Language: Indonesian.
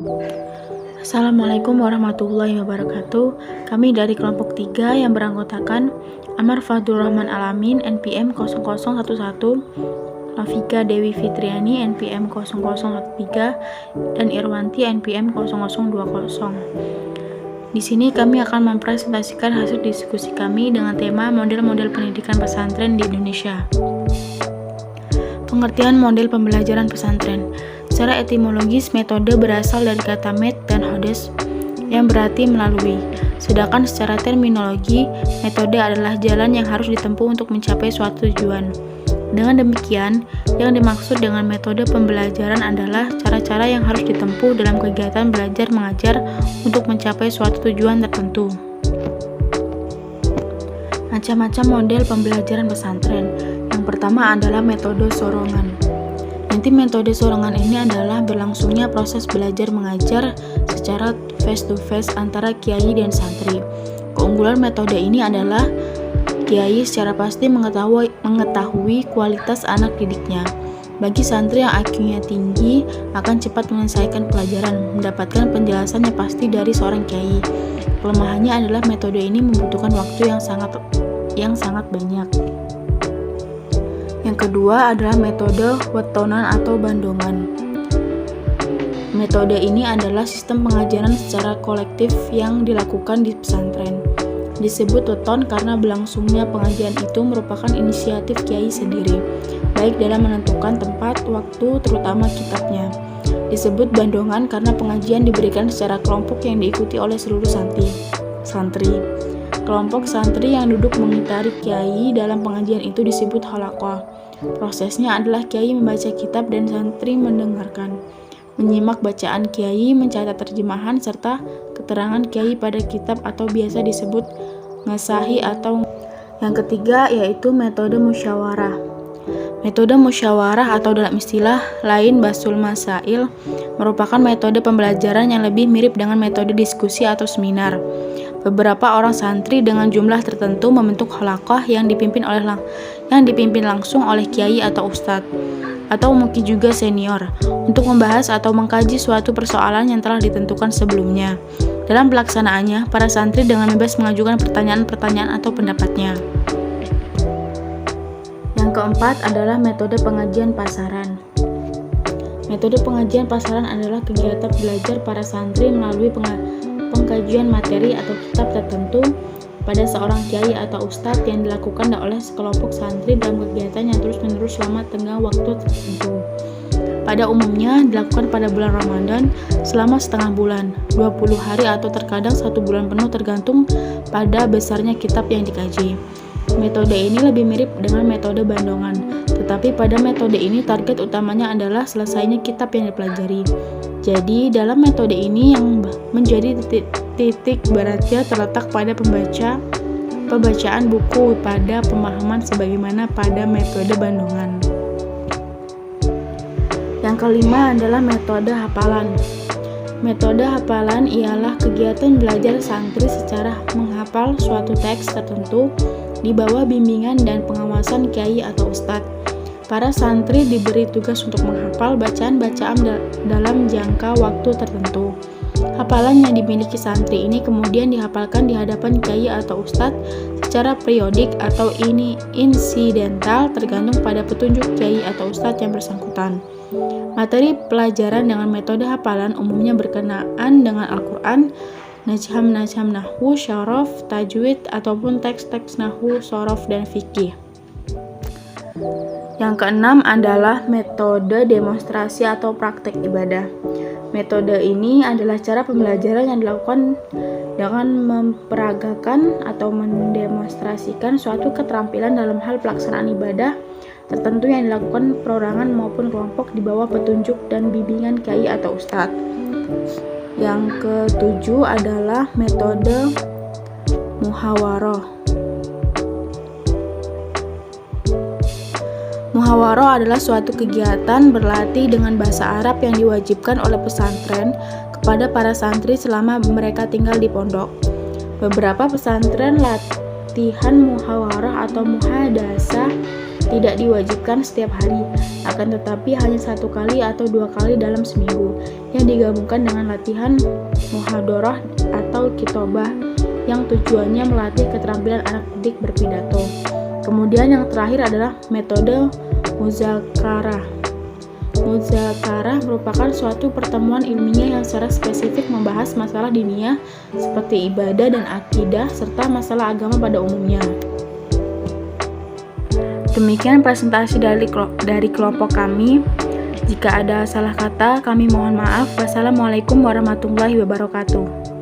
Assalamualaikum warahmatullahi wabarakatuh. Kami dari kelompok 3 yang beranggotakan Amar Fadlur Rahman Alamin NPM 0011, Nofika Dewi Fitriani NPM 0013, dan Irwanti NPM 0020. Di sini kami akan mempresentasikan hasil diskusi kami dengan tema model-model pendidikan pesantren di Indonesia. Pengertian model pembelajaran pesantren. Secara etimologis, metode berasal dari kata met dan hodes yang berarti melalui. Sedangkan secara terminologi, metode adalah jalan yang harus ditempuh untuk mencapai suatu tujuan. Dengan demikian, yang dimaksud dengan metode pembelajaran adalah cara-cara yang harus ditempuh dalam kegiatan belajar mengajar untuk mencapai suatu tujuan tertentu. Macam-macam model pembelajaran pesantren. Yang pertama adalah metode sorongan. Inti metode sorongan ini adalah berlangsungnya proses belajar mengajar secara face to face antara kiai dan santri. Keunggulan metode ini adalah kiai secara pasti mengetahui kualitas anak didiknya. Bagi santri yang IQ-nya tinggi akan cepat menyelesaikan pelajaran, mendapatkan penjelasan yang pasti dari seorang kiai. Kelemahannya adalah metode ini membutuhkan waktu yang sangat banyak. Yang kedua adalah metode wetonan atau bandongan. Metode ini adalah sistem pengajaran secara kolektif yang dilakukan di pesantren. Disebut weton karena berlangsungnya pengajian itu merupakan inisiatif kiai sendiri, baik dalam menentukan tempat, waktu, terutama kitabnya. Disebut bandongan karena pengajian diberikan secara kelompok yang diikuti oleh seluruh santri. Kelompok santri yang duduk mengitari kiai dalam pengajian itu disebut halaqah. Prosesnya adalah kiai membaca kitab dan santri mendengarkan, menyimak bacaan kiai, mencatat terjemahan serta keterangan kiai pada kitab atau biasa disebut ngasahi atau. Yang ketiga yaitu metode musyawarah. Metode musyawarah atau dalam istilah lain basul masail merupakan metode pembelajaran yang lebih mirip dengan metode diskusi atau seminar. Beberapa orang santri dengan jumlah tertentu membentuk halaqah yang dipimpin langsung oleh kiai atau ustadz, atau mungkin juga senior, untuk membahas atau mengkaji suatu persoalan yang telah ditentukan sebelumnya. Dalam pelaksanaannya, para santri dengan bebas mengajukan pertanyaan-pertanyaan atau pendapatnya. Yang keempat adalah metode pengajian pasaran. Metode pengajian pasaran adalah kegiatan belajar para santri melalui pengkajian materi atau kitab tertentu pada seorang kiai atau ustadz yang dilakukan oleh sekelompok santri dalam kegiatan yang terus-menerus selama tengah waktu tertentu. Pada umumnya dilakukan pada bulan Ramadan selama setengah bulan, 20 hari atau terkadang 1 bulan penuh tergantung pada besarnya kitab yang dikaji. Metode ini lebih mirip dengan metode bandongan, tetapi pada metode ini target utamanya adalah selesainya kitab yang dipelajari. Jadi, dalam metode ini yang menjadi titik beratnya terletak pada pembacaan buku pada pemahaman sebagaimana pada metode bandongan. Yang kelima adalah metode hafalan. Metode hafalan ialah kegiatan belajar santri secara menghafal suatu teks tertentu di bawah bimbingan dan pengawasan kiai atau ustadz. Para santri diberi tugas untuk menghafal bacaan-bacaan dalam jangka waktu tertentu. Hafalan yang dimiliki santri ini kemudian dihafalkan di hadapan kiai atau ustadz secara periodik atau insidental tergantung pada petunjuk kiai atau ustadz yang bersangkutan. Materi pelajaran dengan metode hafalan umumnya berkenaan dengan Al-Quran, najham nahwu, syaraf, tajwid, ataupun teks-teks nahwu, shorof, dan fikih. Yang keenam adalah metode demonstrasi atau praktek ibadah. Metode ini adalah cara pembelajaran yang dilakukan dengan memperagakan atau mendemonstrasikan suatu keterampilan dalam hal pelaksanaan ibadah tertentu yang dilakukan perorangan maupun kelompok di bawah petunjuk dan bimbingan kiai atau ustadz. Yang ketujuh adalah metode muhawarah. Muhawarah adalah suatu kegiatan berlatih dengan bahasa Arab yang diwajibkan oleh pesantren kepada para santri selama mereka tinggal di pondok. Beberapa pesantren latihan muhawarah atau muhadasah tidak diwajibkan setiap hari, akan tetapi hanya 1 kali atau 2 kali dalam seminggu, yang digabungkan dengan latihan muhadharah atau khitbah yang tujuannya melatih keterampilan anak didik berpidato. Kemudian yang terakhir adalah metode muzakarah. Muzakarah merupakan suatu pertemuan ilmiah yang secara spesifik membahas masalah diniyah seperti ibadah dan akidah serta masalah agama pada umumnya. Demikian presentasi dari kelompok kami. Jika ada salah kata, kami mohon maaf. Wassalamualaikum warahmatullahi wabarakatuh.